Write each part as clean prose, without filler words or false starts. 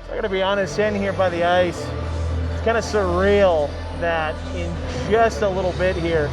I gotta be honest, standing here by the ice, it's kind of surreal that in just a little bit here,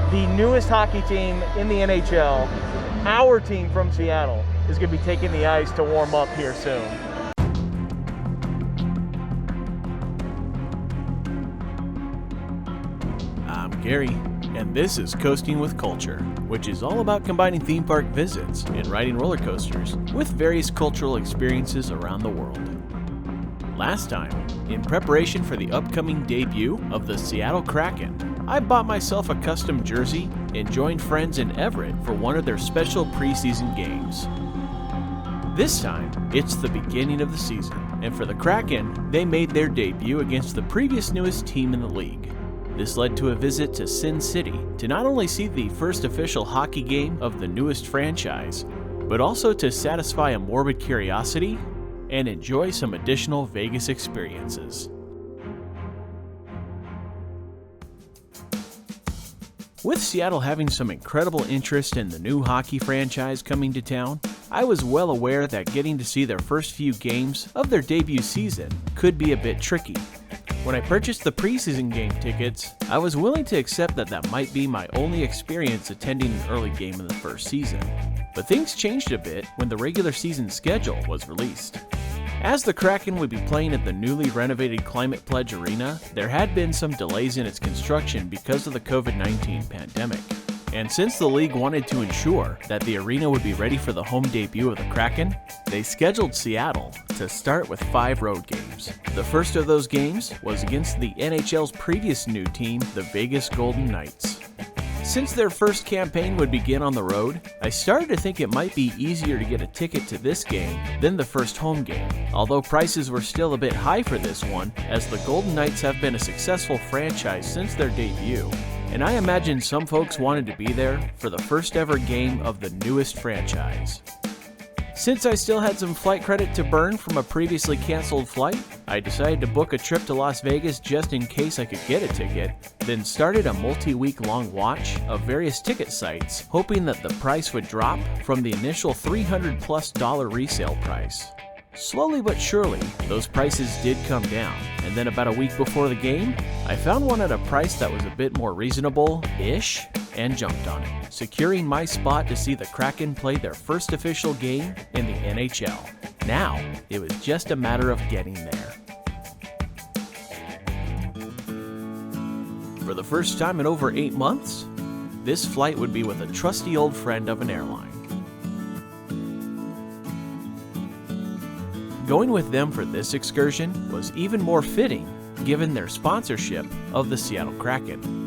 the newest hockey team in the NHL, our team from Seattle, is gonna be taking the ice to warm up here soon. I'm Gary, and this is Coasting with Culture, which is all about combining theme park visits and riding roller coasters with various cultural experiences around the world. Last time, in preparation for the upcoming debut of the Seattle Kraken, I bought myself a custom jersey and joined friends in Everett for one of their special preseason games. This time, it's the beginning of the season, and for the Kraken, they made their debut against the previous newest team in the league. This led to a visit to Sin City to not only see the first official hockey game of the newest franchise, but also to satisfy a morbid curiosity and enjoy some additional Vegas experiences. With Seattle having some incredible interest in the new hockey franchise coming to town, I was well aware that getting to see their first few games of their debut season could be a bit tricky. When I purchased the preseason game tickets, I was willing to accept that might be my only experience attending an early game in the first season. But things changed a bit when the regular season schedule was released. As the Kraken would be playing at the newly renovated Climate Pledge Arena, there had been some delays in its construction because of the COVID-19 pandemic. And since the league wanted to ensure that the arena would be ready for the home debut of the Kraken, they scheduled Seattle to start with 5 road games. The first of those games was against the NHL's previous new team, the Vegas Golden Knights. Since their first campaign would begin on the road, I started to think it might be easier to get a ticket to this game than the first home game, although prices were still a bit high for this one, as the Golden Knights have been a successful franchise since their debut, and I imagine some folks wanted to be there for the first ever game of the newest franchise. Since I still had some flight credit to burn from a previously canceled flight, I decided to book a trip to Las Vegas just in case I could get a ticket, then started a multi-week long watch of various ticket sites, hoping that the price would drop from the initial $300+ resale price. Slowly but surely, those prices did come down, and then about a week before the game, I found one at a price that was a bit more reasonable-ish, and jumped on it, securing my spot to see the Kraken play their first official game in the NHL. Now, it was just a matter of getting there. For the first time in over 8 months, this flight would be with a trusty old friend of an airline. Going with them for this excursion was even more fitting given their sponsorship of the Seattle Kraken.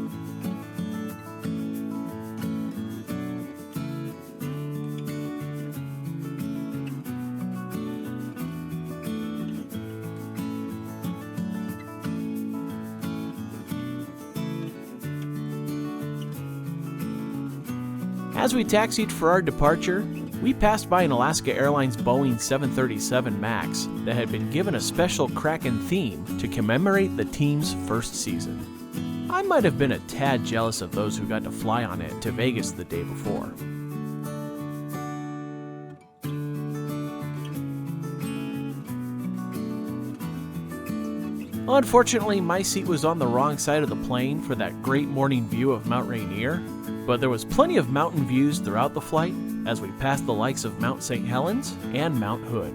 As we taxied for our departure, we passed by an Alaska Airlines Boeing 737 MAX that had been given a special Kraken theme to commemorate the team's first season. I might have been a tad jealous of those who got to fly on it to Vegas the day before. Unfortunately, my seat was on the wrong side of the plane for that great morning view of Mount Rainier, but there was plenty of mountain views throughout the flight as we passed the likes of Mount St. Helens and Mount Hood.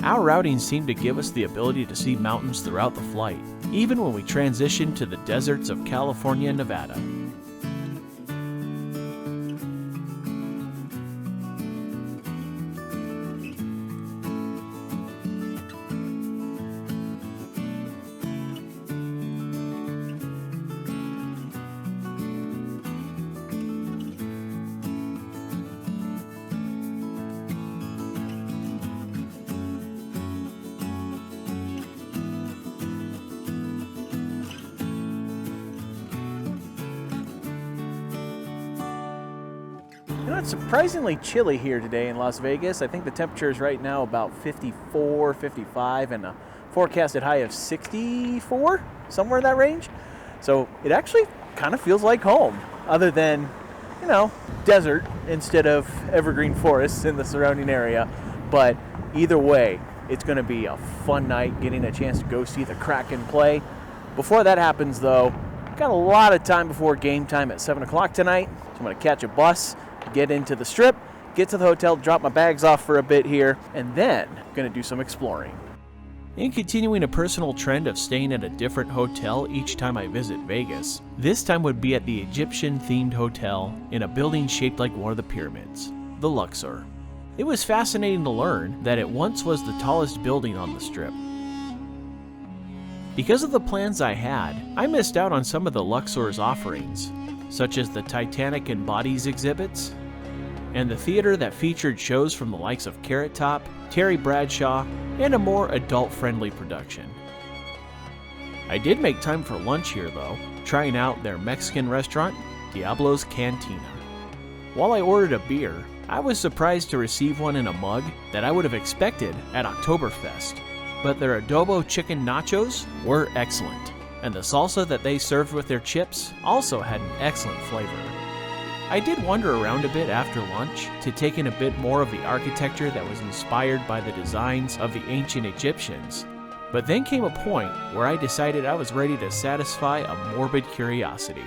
Our routing seemed to give us the ability to see mountains throughout the flight, even when we transitioned to the deserts of California and Nevada. You know, it's surprisingly chilly here today in Las Vegas. I think the temperature is right now about 54, 55, and a forecasted high of 64, somewhere in that range. So it actually kind of feels like home, other than, you know, desert instead of evergreen forests in the surrounding area. But either way, It's going to be a fun night getting a chance to go see the Kraken play. Before that happens, though, got a lot of time before game time at 7 o'clock tonight. So I'm going to catch a bus, get into the Strip, get to the hotel, drop my bags off for a bit here, and then going to do some exploring. In continuing a personal trend of staying at a different hotel each time I visit Vegas, this time would be at the Egyptian-themed hotel in a building shaped like one of the pyramids, the Luxor. It was fascinating to learn that it once was the tallest building on the Strip. Because of the plans I had, I missed out on some of the Luxor's offerings, such as the Titanic and Bodies exhibits, and the theater that featured shows from the likes of Carrot Top, Terry Bradshaw, and a more adult-friendly production. I did make time for lunch here though, trying out their Mexican restaurant, Diablo's Cantina. While I ordered a beer, I was surprised to receive one in a mug that I would have expected at Oktoberfest. But their adobo chicken nachos were excellent, and the salsa that they served with their chips also had an excellent flavor. I did wander around a bit after lunch to take in a bit more of the architecture that was inspired by the designs of the ancient Egyptians, but then came a point where I decided I was ready to satisfy a morbid curiosity.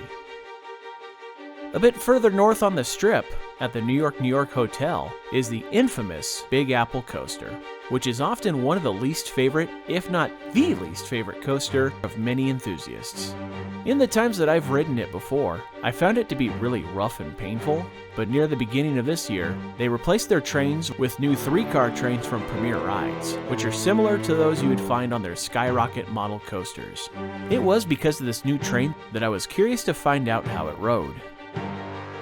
A bit further north on the Strip, at the New York Hotel, is the infamous Big Apple coaster, which is often one of the least favorite, if not the least favorite coaster of many enthusiasts. In the times that I've ridden it before, I found it to be really rough and painful, but near the beginning of this year, they replaced their trains with new 3-car trains from Premier Rides, which are similar to those you would find on their Skyrocket model coasters. It was because of this new train that I was curious to find out how it rode.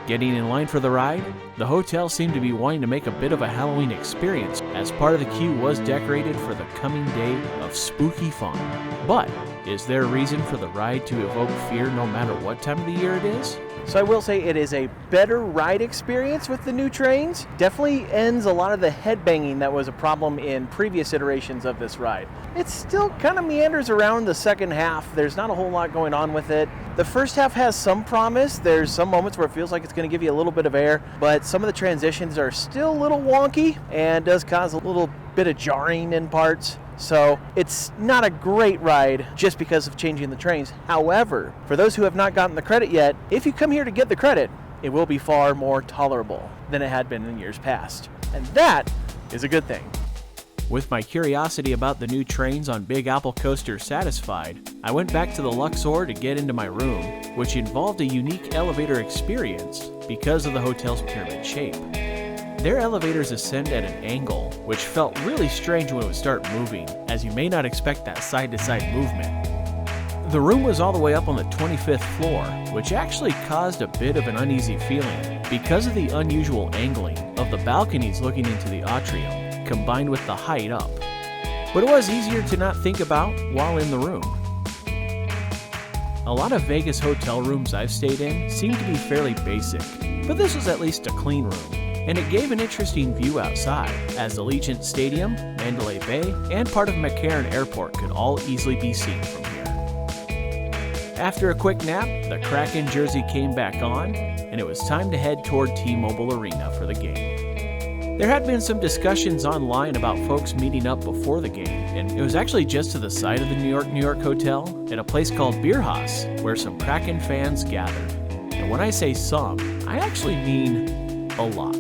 Getting in line for the ride, the hotel seemed to be wanting to make a bit of a Halloween experience, as part of the queue was decorated for the coming day of spooky fun. But is there a reason for the ride to evoke fear no matter what time of the year it is? So I will say it is a better ride experience with the new trains. Definitely ends a lot of the headbanging that was a problem in previous iterations of this ride. It still kind of meanders around the second half. There's not a whole lot going on with it. The first half has some promise. There's some moments where it feels like it's going to give you a little bit of air, but some of the transitions are still a little wonky and does cause a little bit of jarring in parts. So it's not a great ride just because of changing the trains. However, for those who have not gotten the credit yet, if you come here to get the credit, it will be far more tolerable than it had been in years past. And that is a good thing. With my curiosity about the new trains on Big Apple Coaster satisfied, I went back to the Luxor to get into my room, which involved a unique elevator experience because of the hotel's pyramid shape. Their elevators ascend at an angle, which felt really strange when it would start moving, as you may not expect that side-to-side movement. The room was all the way up on the 25th floor, which actually caused a bit of an uneasy feeling because of the unusual angling of the balconies looking into the atrium, combined with the height up. But it was easier to not think about while in the room. A lot of Vegas hotel rooms I've stayed in seem to be fairly basic, but this was at least a clean room. And it gave an interesting view outside, as Allegiant Stadium, Mandalay Bay, and part of McCarran Airport could all easily be seen from here. After a quick nap, the Kraken jersey came back on, and it was time to head toward T-Mobile Arena for the game. There had been some discussions online about folks meeting up before the game, and it was actually just to the side of the New York Hotel, at a place called Beerhaus, where some Kraken fans gathered. And when I say some, I actually mean a lot.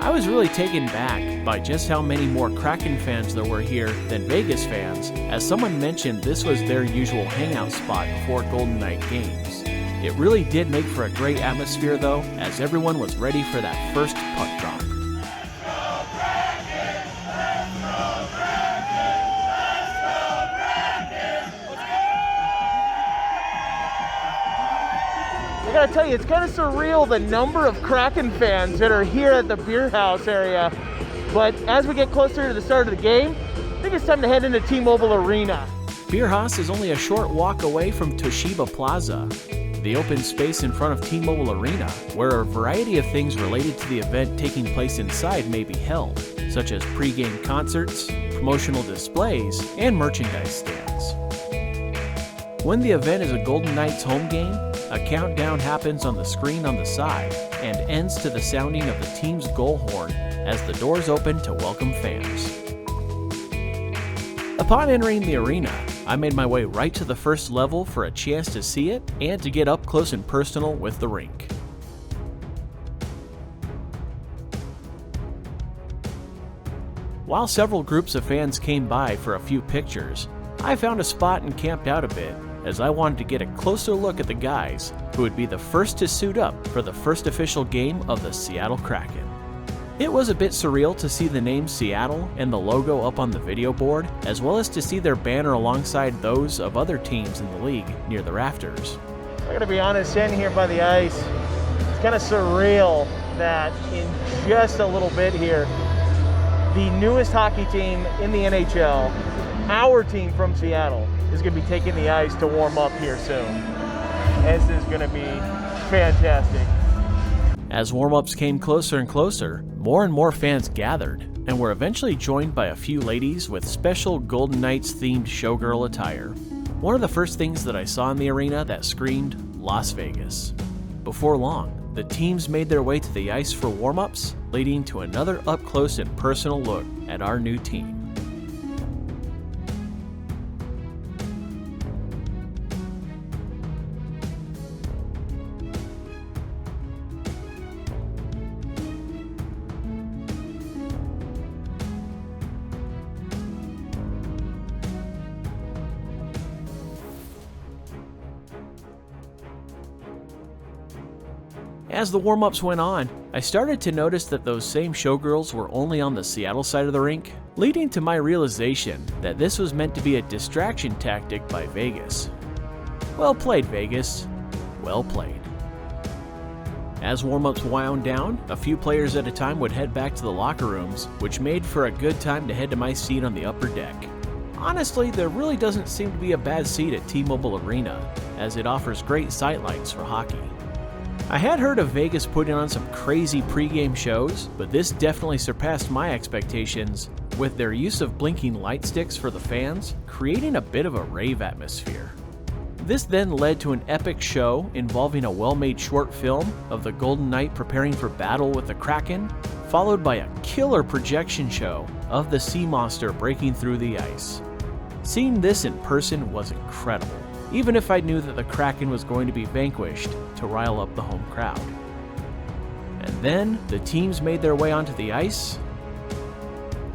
I was really taken back by just how many more Kraken fans there were here than Vegas fans, as someone mentioned this was their usual hangout spot before Golden Knight games. It really did make for a great atmosphere though, as everyone was ready for that first puck drop. I gotta tell you, it's kind of surreal the number of Kraken fans that are here at the Beerhaus area. But as we get closer to the start of the game, I think it's time to head into T-Mobile Arena. Beerhaus is only a short walk away from Toshiba Plaza, the open space in front of T-Mobile Arena, where a variety of things related to the event taking place inside may be held, such as pre-game concerts, promotional displays, and merchandise stands. When the event is a Golden Knights home game, a countdown happens on the screen on the side and ends to the sounding of the team's goal horn as the doors open to welcome fans. Upon entering the arena, I made my way right to the first level for a chance to see it and to get up close and personal with the rink. While several groups of fans came by for a few pictures, I found a spot and camped out a bit, as I wanted to get a closer look at the guys who would be the first to suit up for the first official game of the Seattle Kraken. It was a bit surreal to see the name Seattle and the logo up on the video board, as well as to see their banner alongside those of other teams in the league near the rafters. I gotta be honest, standing here by the ice, it's kind of surreal that in just a little bit here, the newest hockey team in the NHL, our team from Seattle, is going to be taking the ice to warm up here soon. This is going to be fantastic. As warm-ups came closer and closer, more and more fans gathered, and were eventually joined by a few ladies with special Golden Knights-themed showgirl attire. One of the first things that I saw in the arena that screamed Las Vegas. Before long, the teams made their way to the ice for warm-ups, leading to another up-close and personal look at our new team. As the warm-ups went on, I started to notice that those same showgirls were only on the Seattle side of the rink, leading to my realization that this was meant to be a distraction tactic by Vegas. Well played, Vegas. Well played. As warm-ups wound down, a few players at a time would head back to the locker rooms, which made for a good time to head to my seat on the upper deck. Honestly, there really doesn't seem to be a bad seat at T-Mobile Arena, as it offers great sightlines for hockey. I had heard of Vegas putting on some crazy pregame shows, but this definitely surpassed my expectations, with their use of blinking light sticks for the fans, creating a bit of a rave atmosphere. This then led to an epic show involving a well-made short film of the Golden Knight preparing for battle with the Kraken, followed by a killer projection show of the sea monster breaking through the ice. Seeing this in person was incredible, even if I knew that the Kraken was going to be vanquished to rile up the home crowd. And then the teams made their way onto the ice,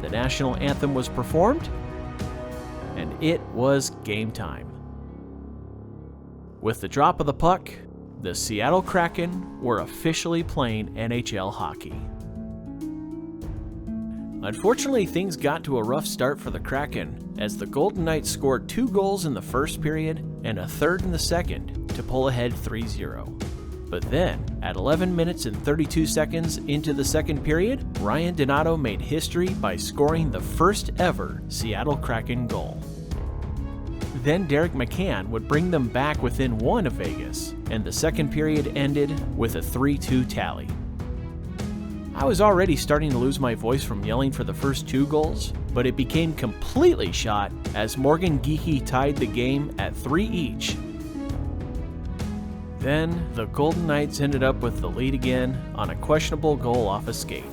the national anthem was performed, and it was game time. With the drop of the puck, the Seattle Kraken were officially playing NHL hockey. Unfortunately, things got to a rough start for the Kraken, as the Golden Knights scored 2 goals in the first period and a third in the second to pull ahead 3-0. But then, at 11 minutes and 32 seconds into the second period, Ryan Donato made history by scoring the first ever Seattle Kraken goal. Then Derek McCann would bring them back within 1 of Vegas, and the second period ended with a 3-2 tally. I was already starting to lose my voice from yelling for the first 2 goals, but it became completely shot as Morgan Geekie tied the game at 3 each. Then, the Golden Knights ended up with the lead again on a questionable goal off a skate.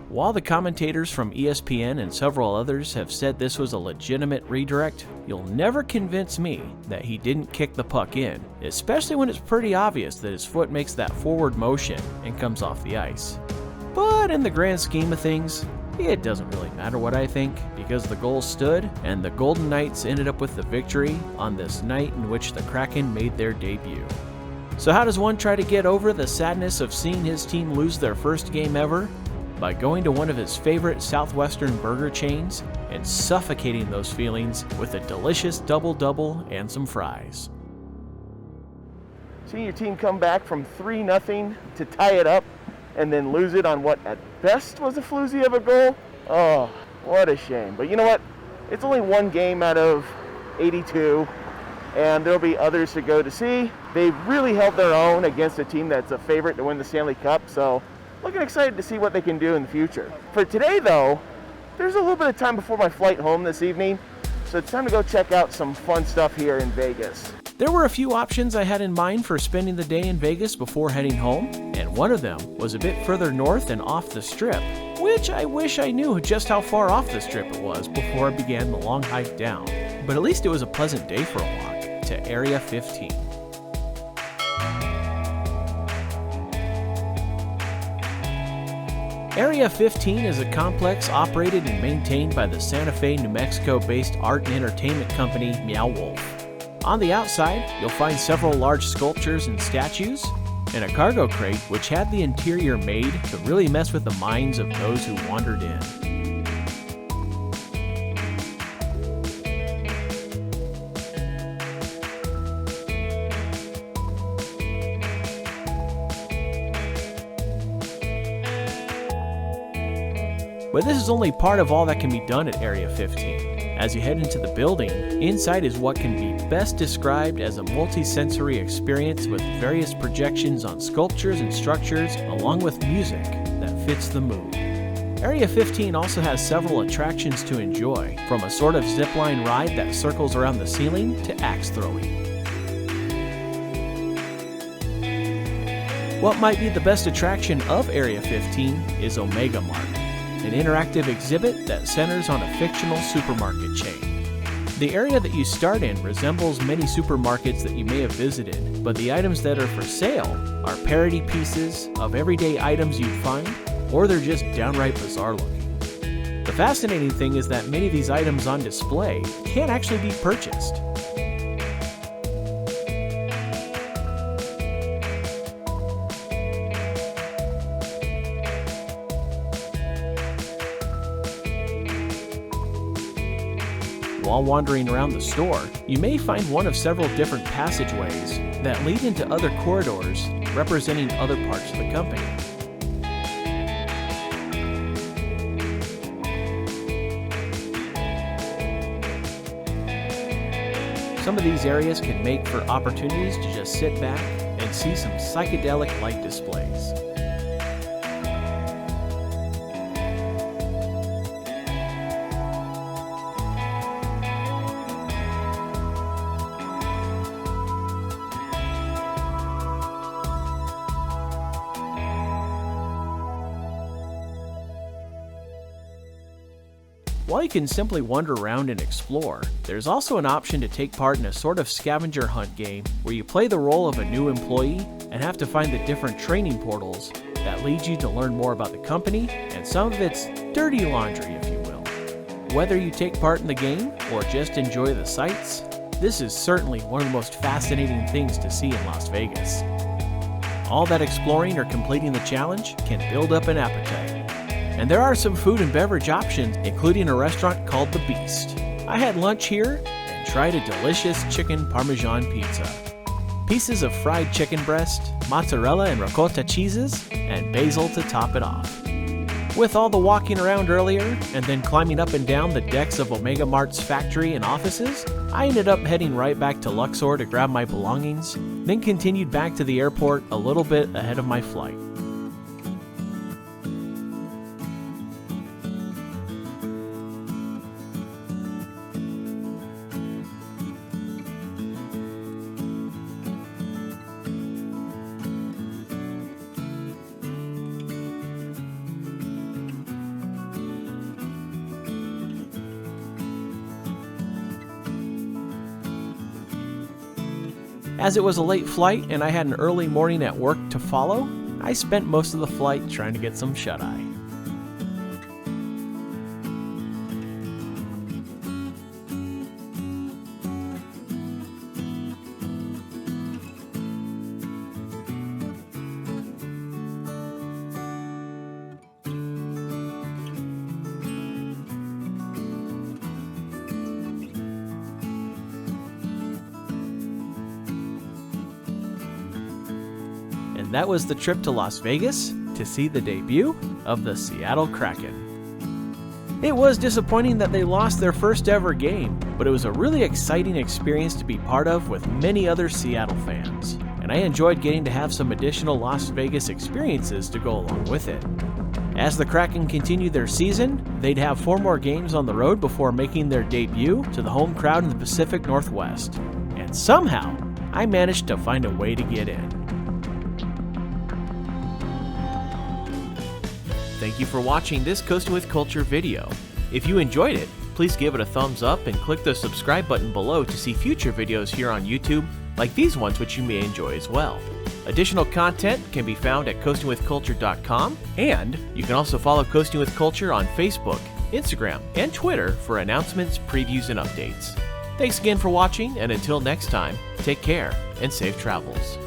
While the commentators from ESPN and several others have said this was a legitimate redirect, you'll never convince me that he didn't kick the puck in, especially when it's pretty obvious that his foot makes that forward motion and comes off the ice. But in the grand scheme of things, it doesn't really matter what I think, because the goal stood and the Golden Knights ended up with the victory on this night in which the Kraken made their debut. So how does one try to get over the sadness of seeing his team lose their first game ever? By going to one of his favorite Southwestern burger chains and suffocating those feelings with a delicious double-double and some fries. Seeing your team come back from 3-0 to tie it up and then lose it on what at best was a floozy of a goal. Oh, what a shame. But you know what? It's only 1 game out of 82, and there'll be others to go to see. They really held their own against a team that's a favorite to win the Stanley Cup, so looking excited to see what they can do in the future. For today, though, there's a little bit of time before my flight home this evening, so it's time to go check out some fun stuff here in Vegas. There were a few options I had in mind for spending the day in Vegas before heading home, and One of them was a bit further north and off the Strip, which I wish I knew just how far off the Strip it was before I began the long hike down. But at least it was a pleasant day for a walk to AREA15. AREA15 is a complex operated and maintained by the Santa Fe, New Mexico-based art and entertainment company Meow Wolf. On the outside, you'll find several large sculptures and statues, and a cargo crate which had the interior made to really mess with the minds of those who wandered in. But this is only part of all that can be done at AREA15. As you head into the building, inside is what can be best described as a multi-sensory experience with various projections on sculptures and structures, along with music that fits the mood. AREA15 also has several attractions to enjoy, from a sort of zipline ride that circles around the ceiling to axe throwing. What might be the best attraction of AREA15 is Omega Mart, an interactive exhibit that centers on a fictional supermarket chain. The area that you start in resembles many supermarkets that you may have visited, but the items that are for sale are parody pieces of everyday items you'd find, or they're just downright bizarre looking. The fascinating thing is that many of these items on display can't actually be purchased. While wandering around the store, you may find one of several different passageways that lead into other corridors representing other parts of the company. Some of these areas can make for opportunities to just sit back and see some psychedelic light displays. While you can simply wander around and explore, there's also an option to take part in a sort of scavenger hunt game where you play the role of a new employee and have to find the different training portals that lead you to learn more about the company and some of its dirty laundry, if you will. Whether you take part in the game or just enjoy the sights, this is certainly one of the most fascinating things to see in Las Vegas. All that exploring or completing the challenge can build up an appetite. And there are some food and beverage options, including a restaurant called The Beast. I had lunch here and tried a delicious chicken parmesan pizza. Pieces of fried chicken breast, mozzarella and ricotta cheeses, and basil to top it off. With all the walking around earlier and then climbing up and down the decks of Omega Mart's factory and offices, I ended up heading right back to Luxor to grab my belongings, then continued back to the airport a little bit ahead of my flight. As it was a late flight and I had an early morning at work to follow, I spent most of the flight trying to get some shut-eye. And that was the trip to Las Vegas to see the debut of the Seattle Kraken. It was disappointing that they lost their first ever game, but it was a really exciting experience to be part of with many other Seattle fans, and I enjoyed getting to have some additional Las Vegas experiences to go along with it. As the Kraken continued their season, they'd have 4 more games on the road before making their debut to the home crowd in the Pacific Northwest, and somehow I managed to find a way to get in. Thank you for watching this Coasting with Culture video. If you enjoyed it, please give it a thumbs up and click the subscribe button below to see future videos here on YouTube, like these ones which you may enjoy as well. Additional content can be found at coastingwithculture.com, and you can also follow Coasting with Culture on Facebook, Instagram, and Twitter for announcements, previews, and updates. Thanks again for watching, and until next time, take care and safe travels.